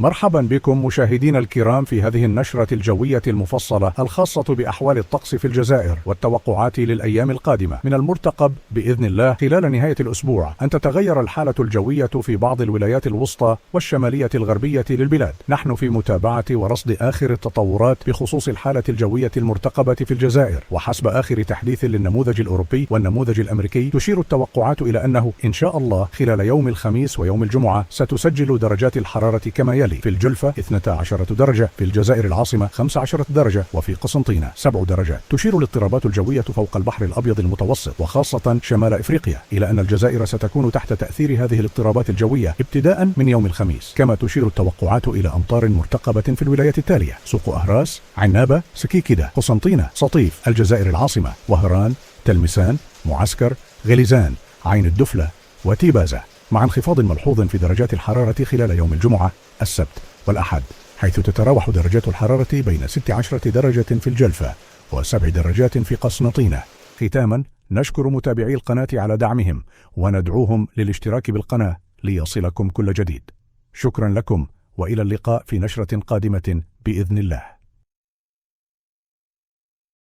مرحبا بكم مشاهدينا الكرام في هذه النشرة الجوية المفصلة الخاصة بأحوال الطقس في الجزائر والتوقعات للأيام القادمة. من المرتقب بإذن الله خلال نهاية الأسبوع أن تتغير الحالة الجوية في بعض الولايات الوسطى والشمالية الغربية للبلاد. نحن في متابعة ورصد آخر التطورات بخصوص الحالة الجوية المرتقبة في الجزائر، وحسب آخر تحديث للنموذج الأوروبي والنموذج الأمريكي تشير التوقعات إلى أنه إن شاء الله خلال يوم الخميس ويوم الجمعة ستسجل درجات الحرارة كما يلي: في الجلفة 12 درجة، في الجزائر العاصمة 15 درجة، وفي قسنطينة 7 درجات. تشير الاضطرابات الجوية فوق البحر الأبيض المتوسط وخاصة شمال إفريقيا إلى أن الجزائر ستكون تحت تأثير هذه الاضطرابات الجوية ابتداء من يوم الخميس. كما تشير التوقعات إلى أمطار مرتقبة في الولايات التالية: سوق أهراس، عنابة، سكيكدة، قسنطينة، سطيف، الجزائر العاصمة، وهران، تلمسان، معسكر، غليزان، عين الدفلة، وتيبازة، مع انخفاض ملحوظ في درجات الحرارة خلال يوم الجمعة، السبت والأحد، حيث تتراوح درجات الحرارة بين 16 درجة في الجلفة و7 درجات في قسنطينة. ختاما، نشكر متابعي القناة على دعمهم وندعوهم للاشتراك بالقناة ليصلكم كل جديد. شكرا لكم، وإلى اللقاء في نشرة قادمة بإذن الله.